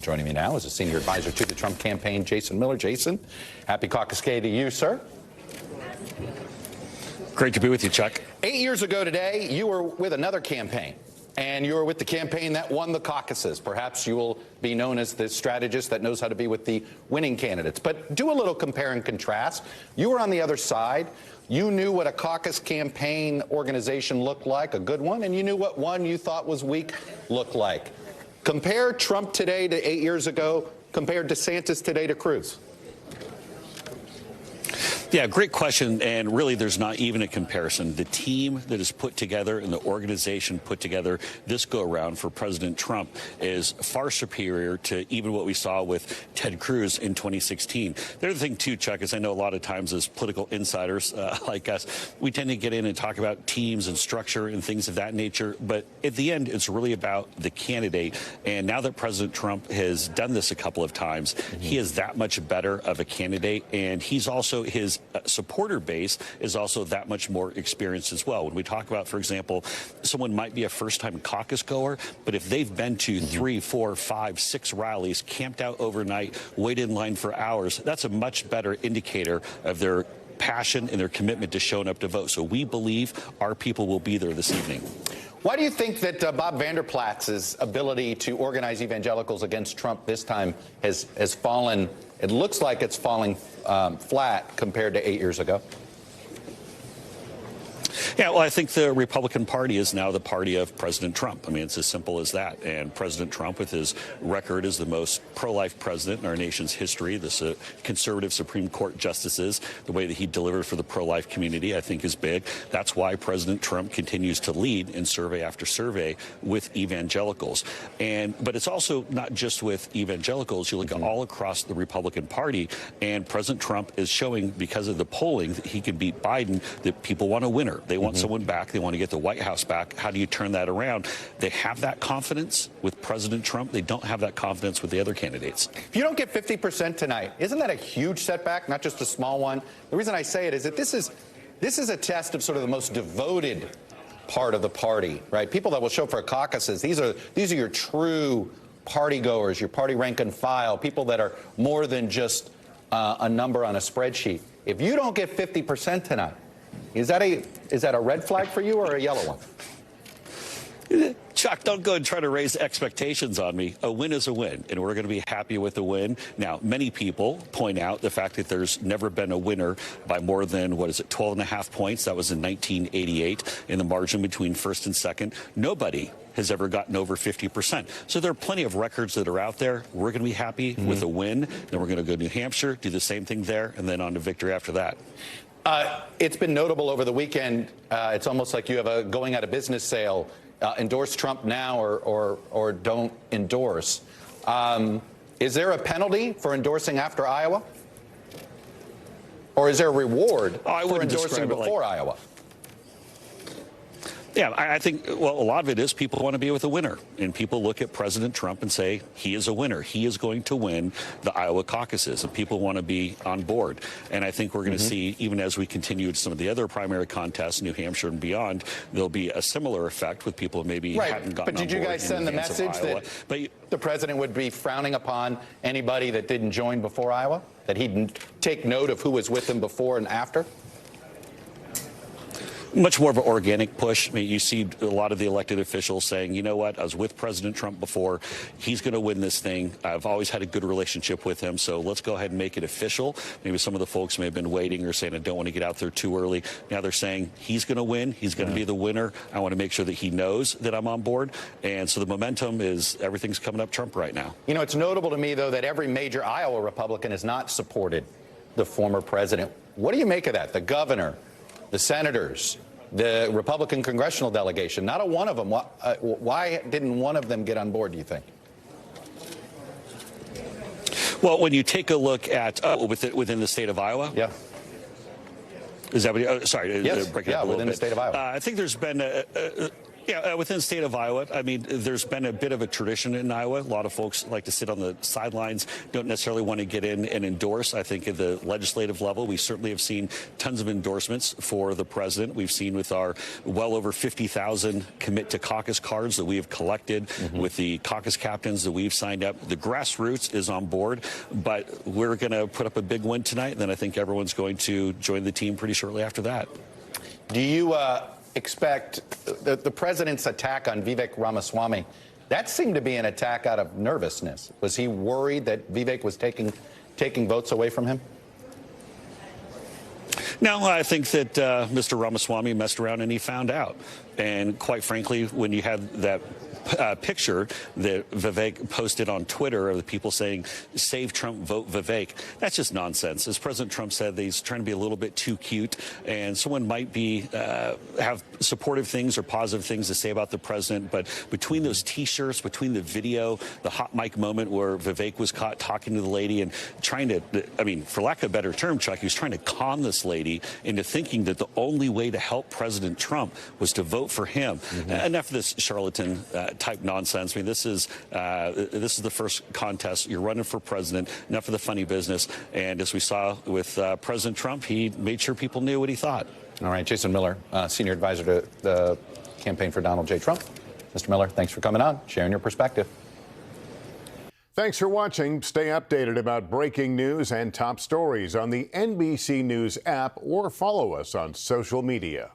Joining me now is a senior advisor to the Trump campaign, Jason Miller. Jason, happy Caucus Day to you, sir. Great to be with you, Chuck. 8 years ago today, you were with another campaign, and you were with the campaign that won the caucuses. Perhaps you will be known as the strategist that knows how to be with the winning candidates. But do a little compare and contrast. You were on the other side. You knew what a caucus campaign organization looked like, a good one, and you knew what one you thought was weak looked like. Compare Trump today to 8 years ago, compare DeSantis today to Cruz. Yeah, great question, and really there's not even a comparison. The team that is put together and the organization put together this go-around for President Trump is far superior to even what we saw with Ted Cruz in 2016. The other thing, too, Chuck, is I know a lot of times as political insiders like us, we tend to get in and talk about teams and structure and things of that nature, but at the end, it's really about the candidate. And now that President Trump has done this a couple of times, he is that much better of a candidate, and he's also his supporter base is also that much more experienced as well. When we talk about, for example, someone might be a first-time caucus goer, but if they've been to 3, 4, 5, 6 rallies, camped out overnight, waited in line for hours, that's a much better indicator of their passion and their commitment to showing up to vote. So we believe our people will be there this evening. Why do you think that Bob Vander Plaats's ability to organize evangelicals against Trump this time has fallen? It looks like it's falling flat compared to 8 years ago. Yeah, well, I think the Republican Party is now the party of President Trump. I mean, it's as simple as that. And President Trump, with his record as the most pro-life president in our nation's history, the conservative Supreme Court justices, the way that he delivered for the pro-life community, I think is big. That's why President Trump continues to lead in survey after survey with evangelicals. But it's also not just with evangelicals. You look all across the Republican Party, and President Trump is showing, because of the polling, that he can beat Biden, that people want a winner. They want someone back. They want to get the White House back. How do you turn that around? They have that confidence with President Trump. They don't have that confidence with the other candidates. If you don't get 50% tonight, isn't that a huge setback, not just a small one? The reason I say it is that this is a test of sort of the most devoted part of the party, right? People that will show up for caucuses, these are your true party goers, your party rank and file, people that are more than just a number on a spreadsheet. If you don't get 50% tonight, is that a red flag for you or a yellow one? Chuck, don't go and try to raise expectations on me. A win is a win, and we're going to be happy with a win. Now, many people point out the fact that there's never been a winner by more than, 12.5 points. That was in 1988 in the margin between first and second. Nobody has ever gotten over 50%. So there are plenty of records that are out there. We're going to be happy with a win. Then we're going to go to New Hampshire, do the same thing there, and then on to victory after that. It's been notable over the weekend. It's almost like you have a going out of business sale. Endorse Trump now or don't endorse. Is there a penalty for endorsing after Iowa? Or is there a reward for endorsing before Iowa? Yeah, I think, well, a lot of it is people want to be with a winner. And people look at President Trump and say, he is a winner. He is going to win the Iowa caucuses. And people want to be on board. And I think we're going to see, even as we continue with some of the other primary contests, New Hampshire and beyond, there'll be a similar effect with people who maybe hadn't gotten on board. But did you guys send the message that the president would be frowning upon anybody that didn't join before Iowa? That he'd take note of who was with him before and after? Much more of an organic push. I mean, you see a lot of the elected officials saying, you know what, I was with President Trump before. He's going to win this thing. I've always had a good relationship with him, so let's go ahead and make it official. Maybe some of the folks may have been waiting or saying, I don't want to get out there too early. Now they're saying he's going to win. He's going to be the winner. I want to make sure that he knows that I'm on board. And so the momentum is everything's coming up Trump right now. You know, it's notable to me, though, that every major Iowa Republican has not supported the former president. What do you make of that? The governor, the senators, the Republican congressional delegation, not a one of them. Why didn't one of them get on board, do you think? Well, when you take a look at within the state of Iowa. Yeah. Is that what you, sorry, yes. break it up a little within bit. The state of Iowa. I think there's been Yeah, within the state of Iowa, I mean, there's been a bit of a tradition in Iowa. A lot of folks like to sit on the sidelines, don't necessarily want to get in and endorse. I think at the legislative level, we certainly have seen tons of endorsements for the president. We've seen with our well over 50,000 commit to caucus cards that we have collected, with the caucus captains that we've signed up. The grassroots is on board, but we're going to put up a big win tonight, and then I think everyone's going to join the team pretty shortly after that. Do you expect the president's attack on Vivek Ramaswamy? That seemed to be an attack out of nervousness. Was he worried that Vivek was taking votes away from him? No, I think that Mr. Ramaswamy messed around and he found out. And quite frankly, when you had that picture that Vivek posted on Twitter of the people saying, "Save Trump, vote Vivek," that's just nonsense. As President Trump said, he's trying to be a little bit too cute, and someone might be have supportive things or positive things to say about the president, but between those T-shirts, between the video, the hot mic moment where Vivek was caught talking to the lady and trying to, I mean, for lack of a better term, Chuck, he was trying to con this lady into thinking that the only way to help President Trump was to vote for him. Enough of this charlatan type nonsense. I mean, this is the first contest. You're running for president. Enough of the funny business. And as we saw with President Trump, he made sure people knew what he thought. All right, Jason Miller, senior advisor to the campaign for Donald J. Trump. Mr. Miller, thanks for coming on, sharing your perspective. Thanks for watching. Stay updated about breaking news and top stories on the NBC News app or follow us on social media.